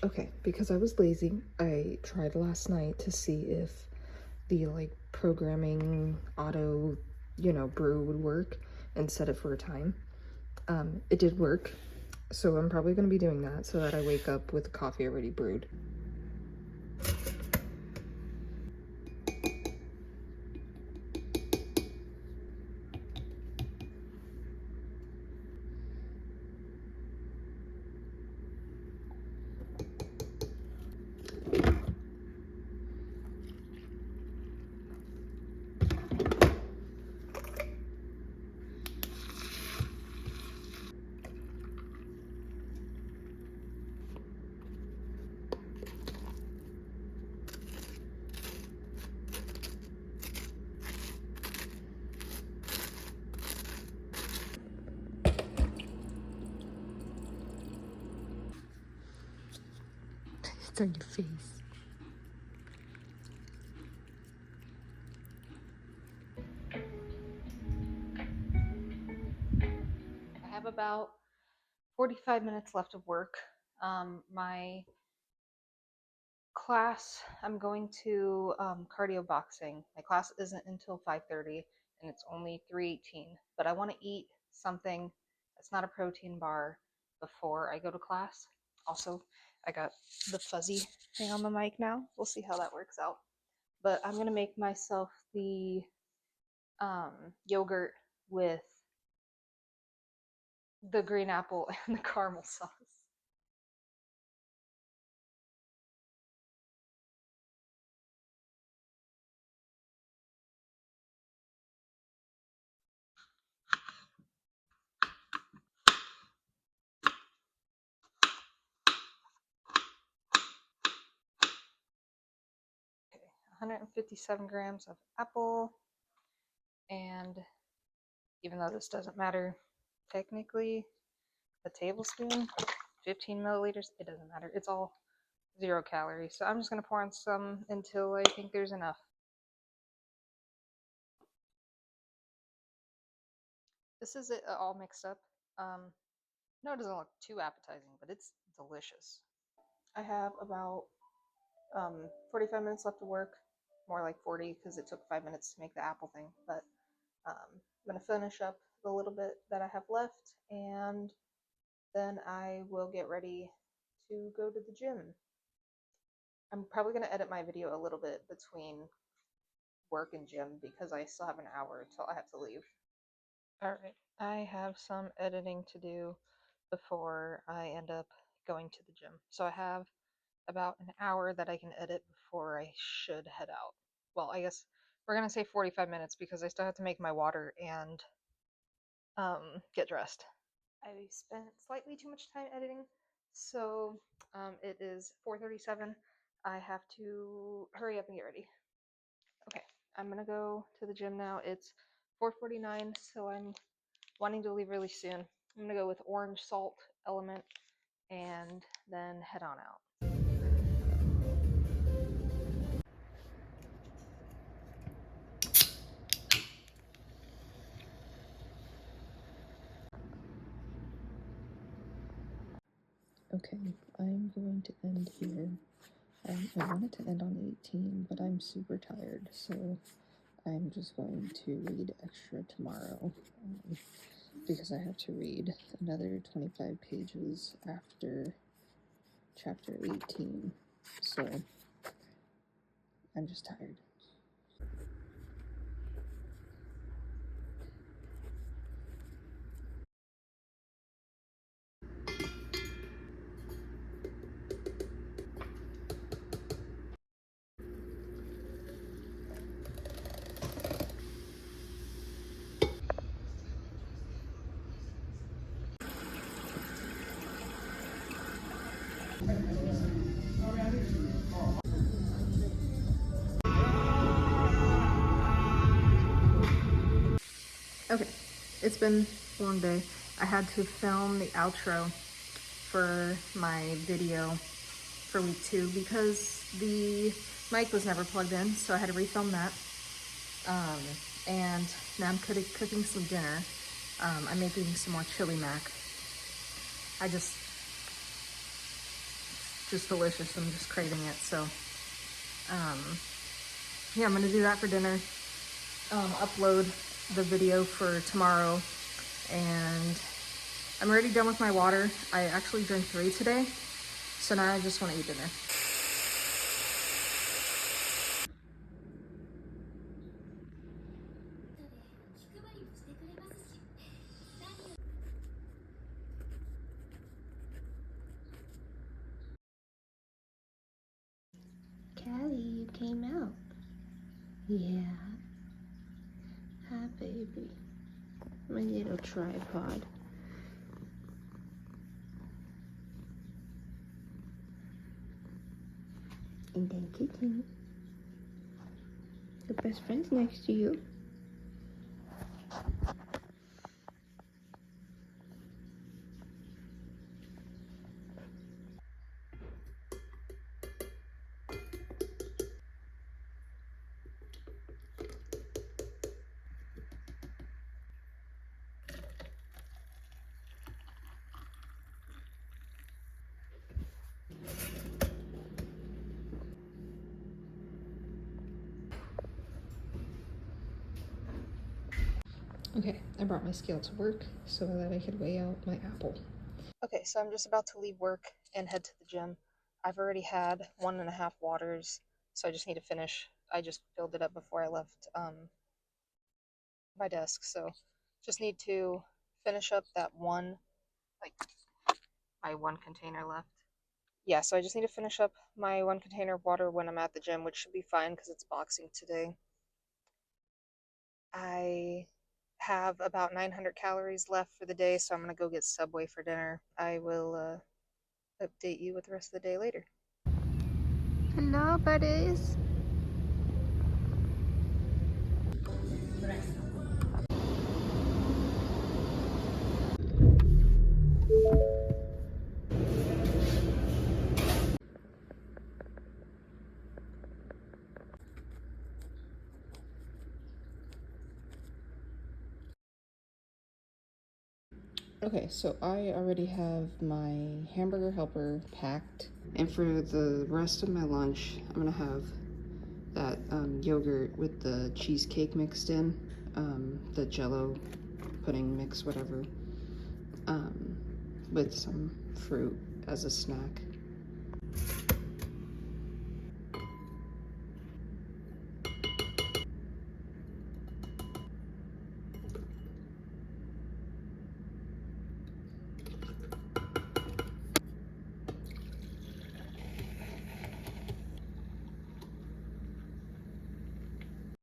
Okay, because I was lazy, I tried last night to see if the like programming auto, brew would work and set it for a time. It did work, so I'm probably going to be doing that so that I wake up with coffee already brewed. It's on your face. I have about 45 minutes left of work. My class, I'm going to cardio boxing. My class isn't until 5:30 and it's only 3:18, but I want to eat something that's not a protein bar before I go to class. Also, I got the fuzzy thing on the mic now. We'll see how that works out. But I'm going to make myself the yogurt with the green apple and the caramel sauce. Okay, 157 grams of apple, and even though this doesn't matter, technically, a tablespoon, 15 milliliters, it doesn't matter. It's all 0 calories. So I'm just going to pour on some until I think there's enough. This is it all mixed up. No, it doesn't look too appetizing, but it's delicious. I have about 45 minutes left to work, more like 40 because it took 5 minutes to make the apple thing. But I'm going to finish up the little bit that I have left, and then I will get ready to go to the gym. I'm probably going to edit my video a little bit between work and gym because I still have an hour until I have to leave. Alright, I have some editing to do before I end up going to the gym. So I have about an hour that I can edit before I should head out. Well, I guess we're going to say 45 minutes because I still have to make my water and get dressed. I spent slightly too much time editing, so it is 4:37. I have to hurry up and get ready. Okay, I'm gonna go to the gym now. It's 4:49, so I'm wanting to leave really soon. I'm gonna go with orange salt element and then head on out. Okay, I'm going to end here. I wanted to end on 18, but I'm super tired, so I'm just going to read extra tomorrow because I have to read another 25 pages after chapter 18, so I'm just tired. Okay, it's been a long day. I had to film the outro for my video for week 2 because the mic was never plugged in, so I had to refilm that. And now I'm cooking some dinner. I'm making some more chili mac. just delicious. I'm just craving it. So yeah, I'm gonna do that for dinner. Upload the video for tomorrow, and I'm already done with my water. I actually drank 3 today, so now I just want to eat dinner. Callie, you came out. Yeah. Hi, baby. My little tripod. And then Kitten. Your best friend's next to you. Okay, I brought my scale to work so that I could weigh out my apple. Okay, so I'm just about to leave work and head to the gym. I've already had 1.5 waters, so I just need to finish. I just filled it up before I left my desk, so just need to finish up that one, like my 1 container left. Yeah, so I just need to finish up my 1 container of water when I'm at the gym, which should be fine because it's boxing today. I have about 900 calories left for the day, so I'm gonna go get Subway for dinner. I will update you with the rest of the day later. Hello, buddies. Okay, so I already have my hamburger helper packed. And for the rest of my lunch, I'm gonna have that yogurt with the cheesecake mixed in, the jello pudding mix, whatever, with some fruit as a snack.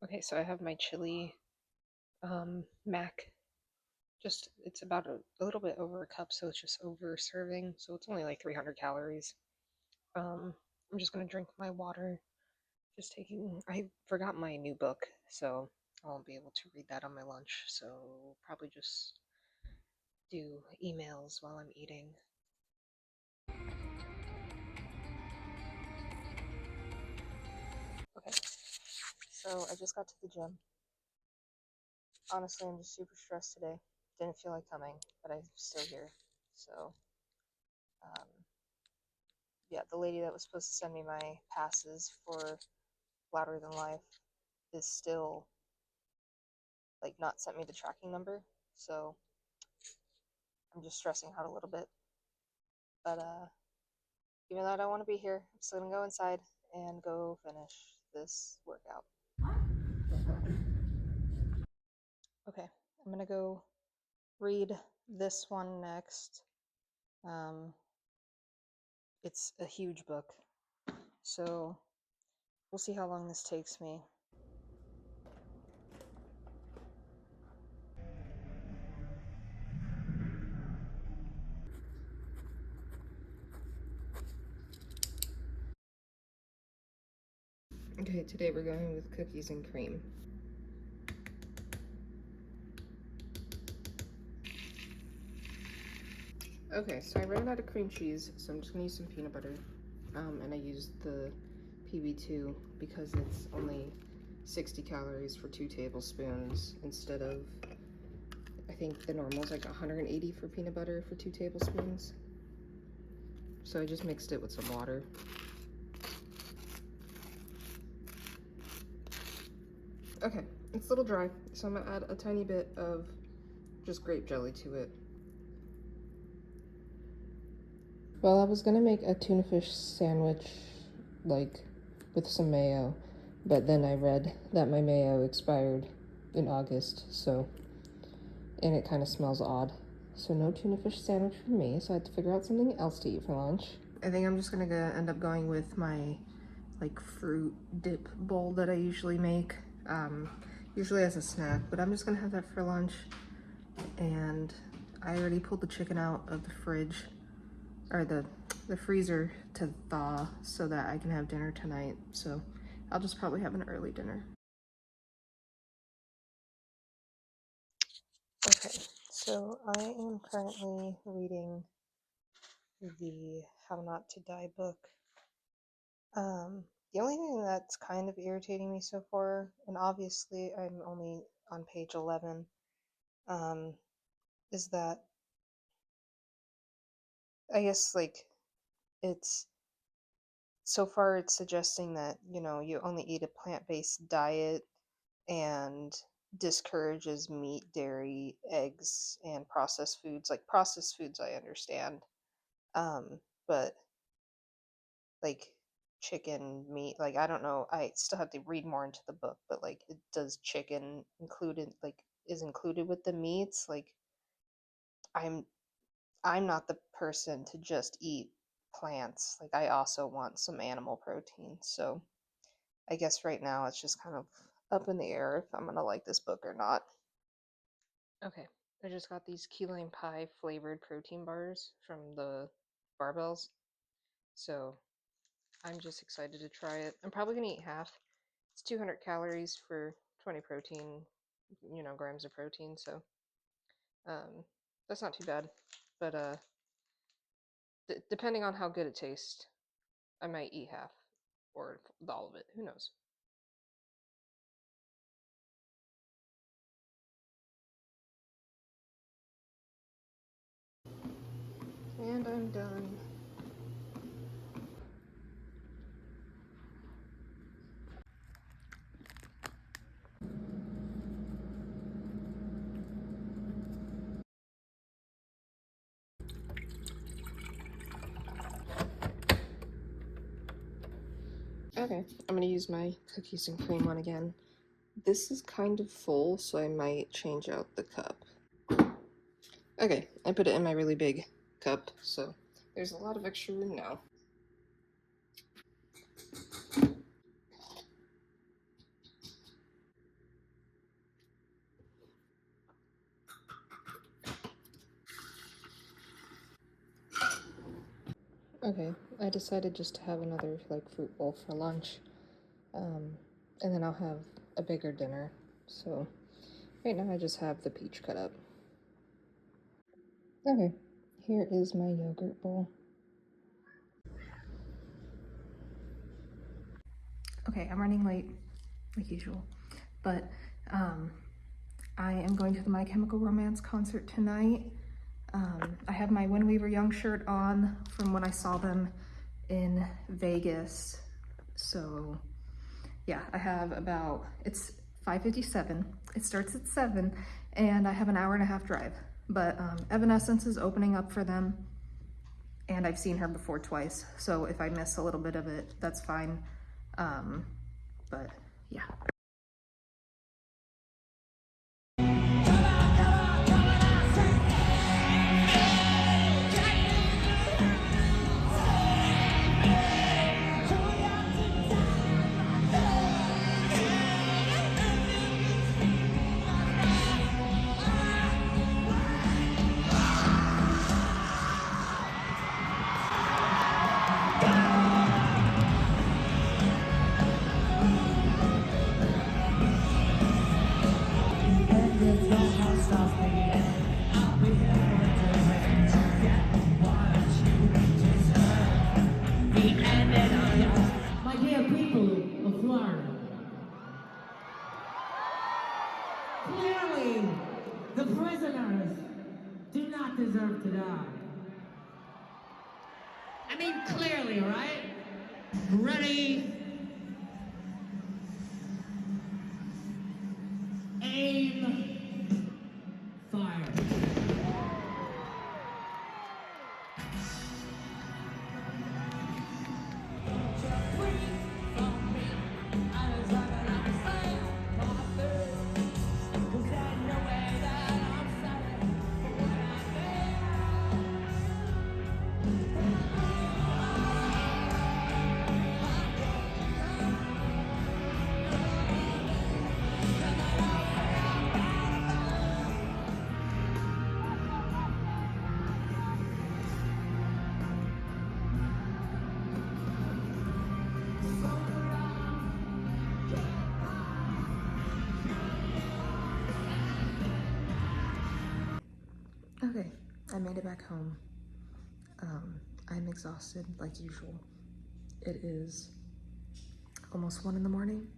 Okay, so I have my chili mac. Just, it's about a little bit over a cup, so it's just over serving. So it's only like 300 calories. I'm just gonna drink my water. Just taking, I forgot my new book, so I won't be able to read that on my lunch. So probably just do emails while I'm eating. Okay, so I just got to the gym. Honestly, I'm just super stressed today. Didn't feel like coming, but I'm still here. So, yeah, the lady that was supposed to send me my passes for Louder Than Life is still, like, not sent me the tracking number. So, I'm just stressing out a little bit. But, even though I don't want to be here, I'm still gonna go inside and go finish this workout. Okay, I'm gonna go read this one next. It's a huge book, so we'll see how long this takes me. Okay, today we're going with cookies and cream. Okay, so I ran out of cream cheese, so I'm just gonna use some peanut butter. And I used the PB2 because it's only 60 calories for 2 tablespoons instead of, I think the normal is like 180 for peanut butter for 2 tablespoons. So I just mixed it with some water. Okay, it's a little dry, so I'm gonna add a tiny bit of just grape jelly to it. Well, I was gonna make a tuna fish sandwich, like, with some mayo, but then I read that my mayo expired in August, so, and it kind of smells odd. So no tuna fish sandwich for me, so I had to figure out something else to eat for lunch. I think I'm just gonna end up going with my, like, fruit dip bowl that I usually make, usually as a snack, but I'm just gonna have that for lunch. And I already pulled the chicken out of the fridge, or the freezer, to thaw so that I can have dinner tonight. So I'll just probably have an early dinner. Okay, so I am currently reading the How Not to Die book. The only thing that's kind of irritating me so far, and obviously I'm only on page 11, is that I guess, like, it's so far it's suggesting that, you know, you only eat a plant-based diet and discourages meat, dairy, eggs, and processed foods. Like, processed foods I understand. But like chicken, meat, like, I don't know, I still have to read more into the book, but like, does chicken included, like, is included with the meats? Like, I'm I'm not the person to just eat plants. Like, I also want some animal protein. So I guess right now it's just kind of up in the air if I'm gonna like this book or not. Okay, I just got these key lime pie flavored protein bars from the barbells. So I'm just excited to try it. I'm probably gonna eat half. It's 200 calories for 20 protein, grams of protein. So that's not too bad. But depending on how good it tastes, I might eat half or all of it. Who knows? And I'm done. Okay, I'm gonna use my cookies and cream one again. This is kind of full, so I might change out the cup. Okay, I put it in my really big cup, so there's a lot of extra room now. Okay, I decided just to have another, like, fruit bowl for lunch, and then I'll have a bigger dinner. So right now I just have the peach cut up. Okay, here is my yogurt bowl. Okay, I'm running late, like usual, but I am going to the My Chemical Romance concert tonight. I have my When We Were Young shirt on from when I saw them in Vegas. So yeah, I have about, it's 5:57. It starts at 7, and I have an hour and a half drive. But Evanescence is opening up for them, and I've seen her before twice. So if I miss a little bit of it, that's fine. But yeah. My dear people of Florida, clearly the prisoners do not deserve to die. And mean clearly, all right? Ready? Aim. Fire. Okay, I made it back home. I'm exhausted like usual. It is almost 1 in the morning.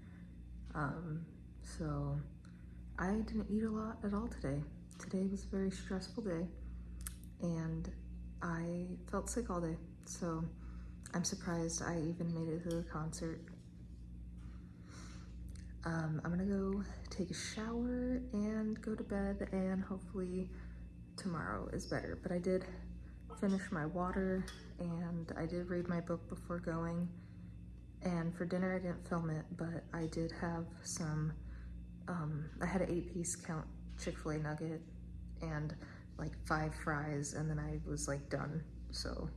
So I didn't eat a lot at all today. Today was a very stressful day and I felt sick all day. So I'm surprised I even made it to the concert. I'm gonna go take a shower and go to bed, and hopefully tomorrow is better. But I did finish my water and I did read my book before going. And for dinner I didn't film it, but I did have some, I had an 8-piece count Chick-fil-A nugget and like 5 fries, and then I was like done. So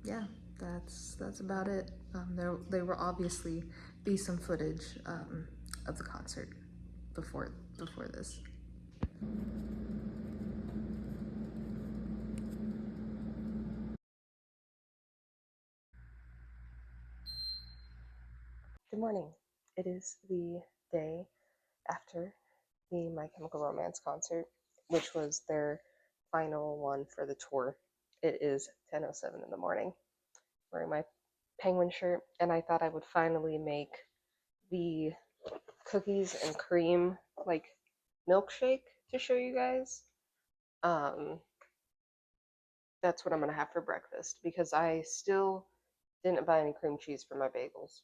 yeah, that's about it. There will obviously be some footage of the concert before this. Good morning. It is the day after the My Chemical Romance concert, which was their final one for the tour. It is 10:07 in the morning. Wearing my penguin shirt, and I thought I would finally make the cookies and cream like milkshake to show you guys. That's what I'm gonna have for breakfast because I still didn't buy any cream cheese for my bagels.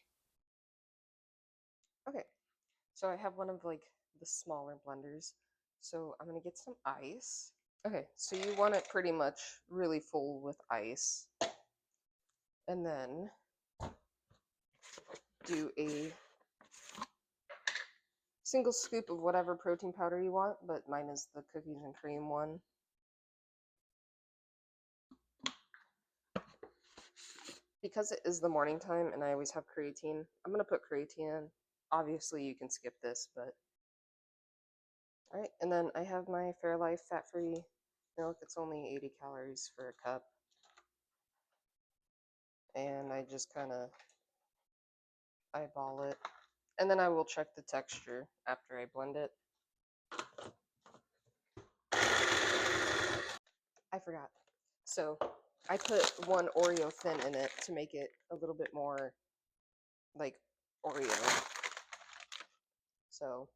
Okay, so I have one of like the smaller blenders. So I'm gonna get some ice. Okay, so you want it pretty much really full with ice. And then do a single scoop of whatever protein powder you want, but mine is the cookies and cream one. Because it is the morning time and I always have creatine, I'm gonna put creatine in. Obviously you can skip this, but alright, and then I have my Fairlife fat-free milk. It's only 80 calories for a cup. And I just kind of eyeball it. And then I will check the texture after I blend it. I forgot. So I put 1 Oreo thin in it to make it a little bit more like Oreo. So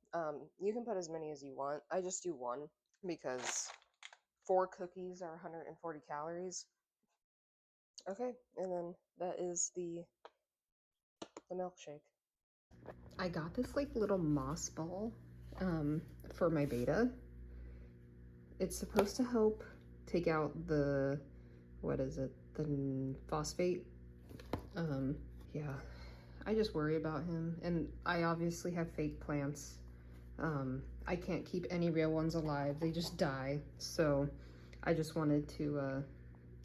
you can put as many as you want. I just do 1 because 4 cookies are 140 calories. Okay, and then that is the milkshake. I got this like little moss ball for my beta. It's supposed to help take out the, what is it, the phosphate. Yeah, I just worry about him, and I obviously have fake plants. I can't keep any real ones alive, they just die. So I just wanted to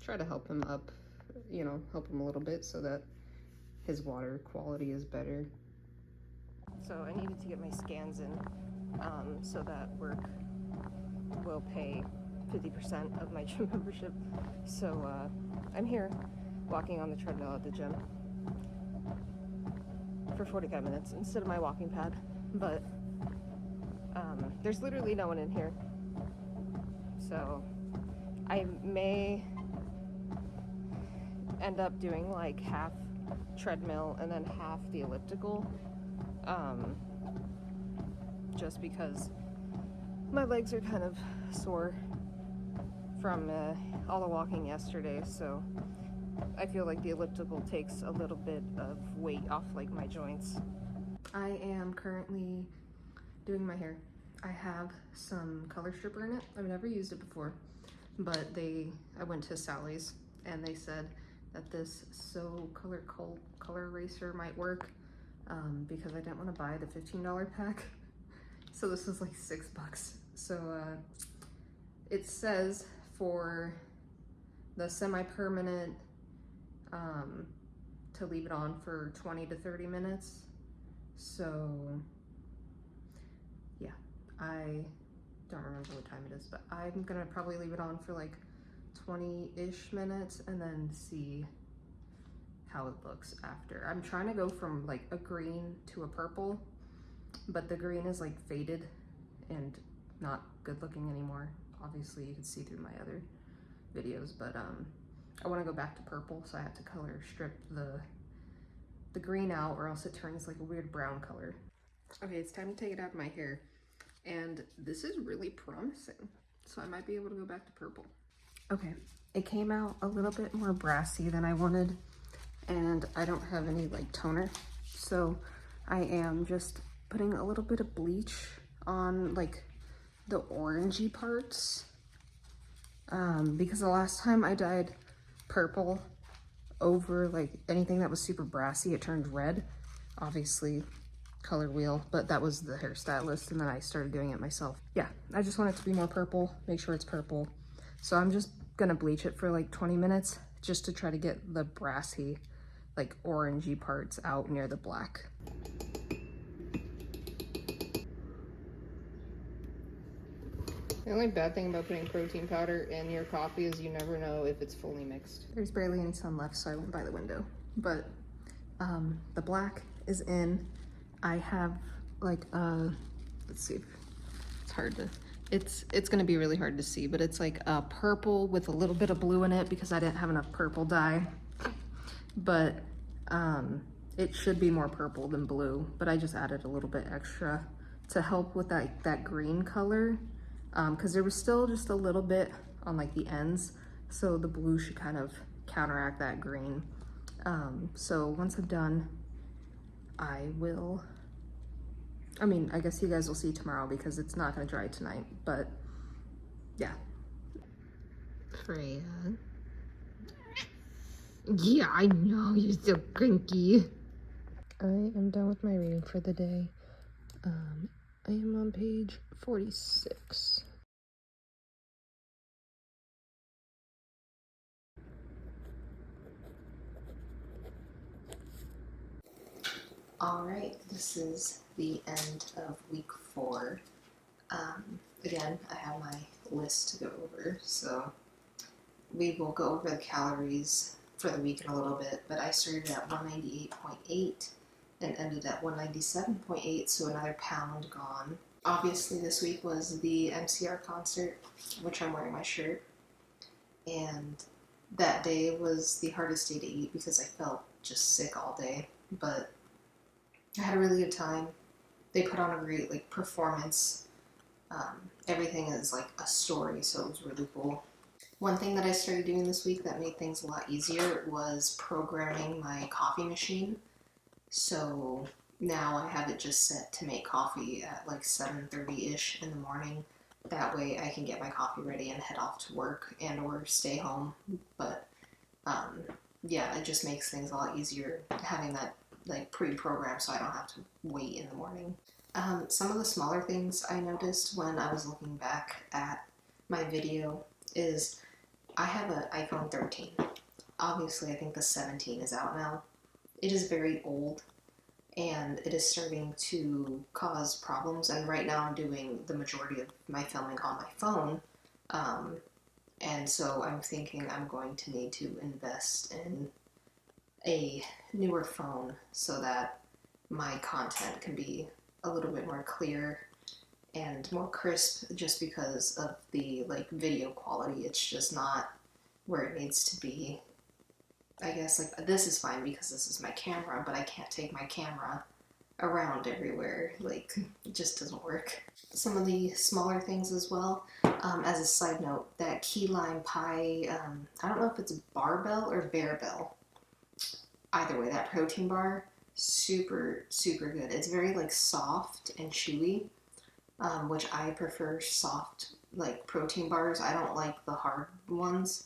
try to help him up, you know, help him a little bit so that his water quality is better. So I needed to get my scans in so that work will pay 50% of my gym membership. So I'm here walking on the treadmill at the gym for 45 minutes instead of my walking pad. But there's literally no one in here. So I may end up doing like half treadmill and then half the elliptical. Just because my legs are kind of sore from all the walking yesterday, so I feel like the elliptical takes a little bit of weight off like my joints. I am currently doing my hair. I have some color stripper in it. I've never used it before, but I went to Sally's and they said that this color eraser might work because I didn't want to buy the $15 pack. So this was like $6. So it says for the semi-permanent to leave it on for 20 to 30 minutes. So yeah, I don't remember what time it is, but I'm gonna probably leave it on for like 20-ish minutes and then see how it looks after. I'm trying to go from like a green to a purple, but the green is like faded and not good looking anymore. Obviously you can see through my other videos, but I want to go back to purple, so I have to color strip the green out or else it turns like a weird brown color. Okay, it's time to take it out of my hair, and this is really promising, so I might be able to go back to purple. Okay, it came out a little bit more brassy than I wanted, and I don't have any like toner, so I am just putting a little bit of bleach on like the orangey parts, because the last time I dyed purple over like anything that was super brassy, it turned red. Obviously color wheel, but that was the hairstylist, and then I started doing it myself. Yeah, I just want it to be more purple, make sure it's purple. So I'm just gonna bleach it for like 20 minutes just to try to get the brassy, like orangey parts out near the black. The only bad thing about putting protein powder in your coffee is you never know if it's fully mixed. There's barely any sun left, so I went by the window. But the black is in. I have like let's see, it's hard to, it's gonna be really hard to see, but it's like a purple with a little bit of blue in it because I didn't have enough purple dye. But it should be more purple than blue, but I just added a little bit extra to help with that green color, because there was still just a little bit on like the ends, so the blue should kind of counteract that green. So once I'm done, I guess you guys will see tomorrow because it's not gonna dry tonight, but yeah. Freya. Yeah, I know, you're so cranky. I am done with my reading for the day. I am on page 46. All right, this is the end of week 4. Again, I have my list to go over, so we will go over the calories for the week in a little bit, but I started at 198.8 and ended at 197.8, so another pound gone. Obviously this week was the MCR concert, which I'm wearing my shirt, and that day was the hardest day to eat because I felt just sick all day, but I had a really good time. They put on a great like performance. Everything is like a story, so it was really cool. One thing that I started doing this week that made things a lot easier was programming my coffee machine. So now I have it just set to make coffee at like 7:30-ish in the morning. That way I can get my coffee ready and head off to work and or stay home. But yeah, it just makes things a lot easier having that like pre-programmed so I don't have to wait in the morning. Some of the smaller things I noticed when I was looking back at my video is I have an iPhone 13. Obviously, I think the 17 is out now. It is very old, and it is starting to cause problems, and right now I'm doing the majority of my filming on my phone, and so I'm thinking I'm going to need to invest in a newer phone so that my content can be a little bit more clear and more crisp, just because of the like video quality. It's just not where it needs to be. I guess like this is fine because this is my camera, but I can't take my camera around everywhere. Like, it just doesn't work. Some of the smaller things as well. As a side note, that key lime pie, I don't know if it's barbell or bearbell. Either way, that protein bar, super, super good. It's very like soft and chewy, which I prefer soft like protein bars. I don't like the hard ones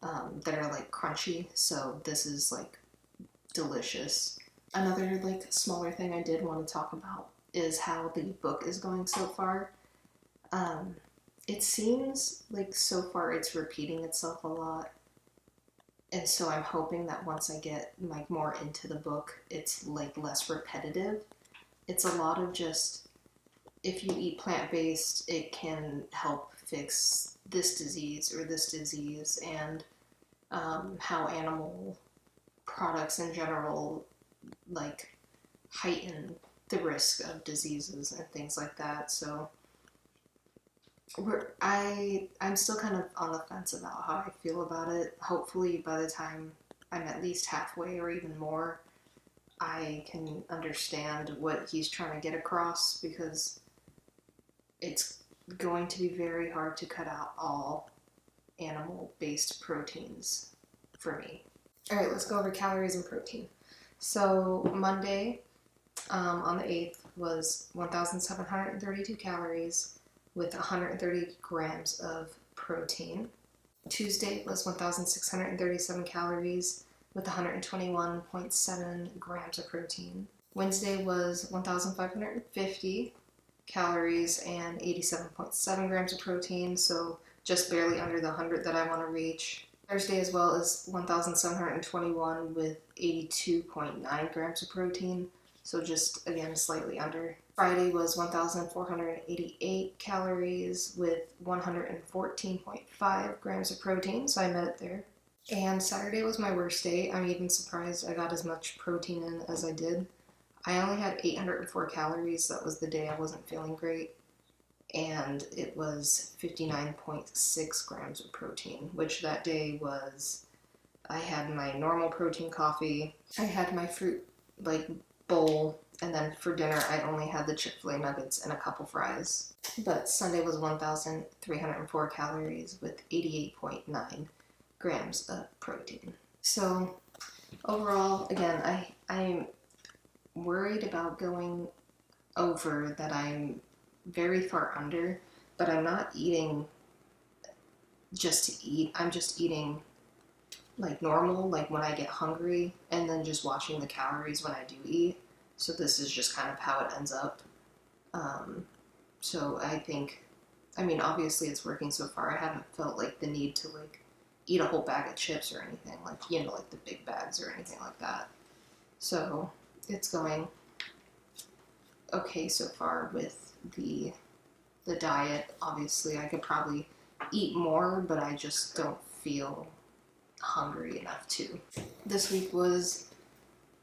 that are like crunchy. So this is like delicious. Another like smaller thing I did want to talk about is how the book is going so far. It seems like so far it's repeating itself a lot. And so I'm hoping that once I get like more into the book, it's like less repetitive. It's a lot of just, if you eat plant-based, it can help fix this disease or this disease, and how animal products in general like heighten the risk of diseases and things like that. So I'm still kind of on the fence about how I feel about it. Hopefully by the time I'm at least halfway or even more, I can understand what he's trying to get across, because it's going to be very hard to cut out all animal-based proteins for me. All right, let's go over calories and protein. So Monday, on the 8th, was 1,732 calories with 130 grams of protein. Tuesday was 1,637 calories with 121.7 grams of protein. Wednesday was 1,550 calories and 87.7 grams of protein, so just barely under the 100 that I want to reach. Thursday as well is 1,721 with 82.9 grams of protein, so just again slightly under. Friday was 1,488 calories with 114.5 grams of protein, so I met it there. And Saturday was my worst day. I'm even surprised I got as much protein in as I did. I only had 804 calories. That was the day I wasn't feeling great. And it was 59.6 grams of protein, which that day was, I had my normal protein coffee, I had my fruit like bowl, and then for dinner I only had the Chick-fil-A nuggets and a couple fries. But Sunday was 1,304 calories with 88.9 grams of protein. So overall, again, I'm worried about going over, that I'm very far under, but I'm not eating just to eat. I'm just eating like normal, like when I get hungry, and then just watching the calories when I do eat. So this is just kind of how it ends up. So I think, I mean, obviously it's working so far. I haven't felt like the need to like eat a whole bag of chips or anything, like, you know, like the big bags or anything like that. So it's going okay so far with the diet. Obviously I could probably eat more, but I just don't feel hungry enough to. This week was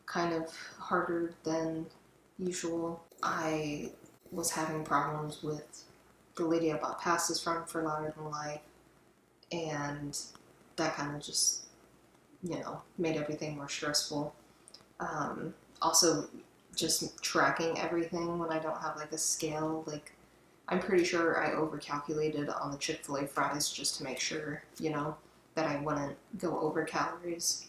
kind of harder than usual. I was having problems with the lady I bought pastas from for Louder Than Life, and that kind of just, you know, made everything more stressful. Also, just tracking everything when I don't have like a scale, like, I'm pretty sure I overcalculated on the Chick-fil-A fries just to make sure, you know, that I wouldn't go over calories.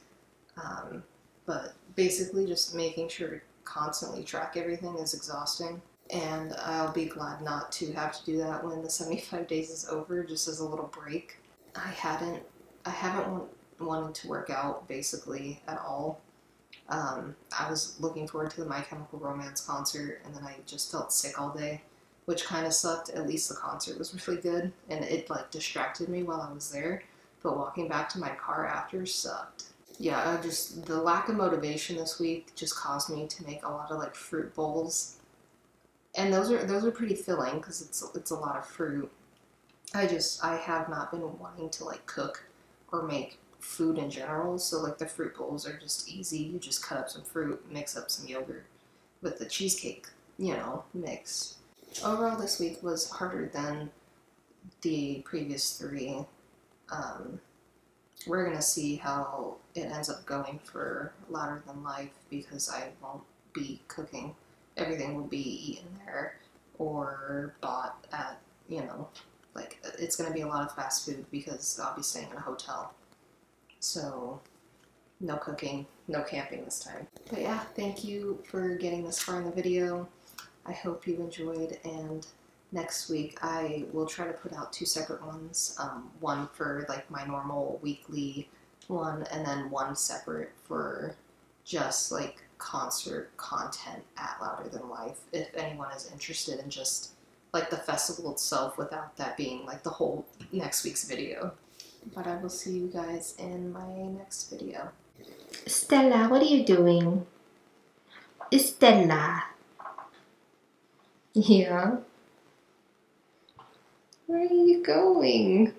But basically just making sure to constantly track everything is exhausting. And I'll be glad not to have to do that when the 75 days is over, just as a little break. I haven't wanted to work out basically at all. I was looking forward to the My Chemical Romance concert, and then I just felt sick all day, which kind of sucked. At least the concert was really good, and it like distracted me while I was there, but walking back to my car after sucked. Yeah, just the lack of motivation this week just caused me to make a lot of like fruit bowls, and those are pretty filling because it's a lot of fruit. I have not been wanting to like cook or make food in general, so like the fruit bowls are just easy. You just cut up some fruit, mix up some yogurt with the cheesecake, you know, mix. Overall, this week was harder than the previous three. We're gonna see how it ends up going for Louder Than Life, because I won't be cooking everything will be eaten there or bought at, you know, like it's going to be a lot of fast food because I'll be staying in a hotel. So no cooking, no camping this time. But yeah, thank you for getting this far in the video. I hope you enjoyed, and next week I will try to put out 2 separate ones. One for like my normal weekly one, and then one separate for just like concert content at Louder Than Life, if anyone is interested in just like the festival itself without that being like the whole next week's video. But I will see you guys in my next video. Stella, what are you doing? Stella. Yeah? Where are you going?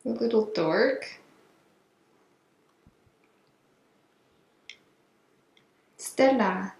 You little dork. Stella.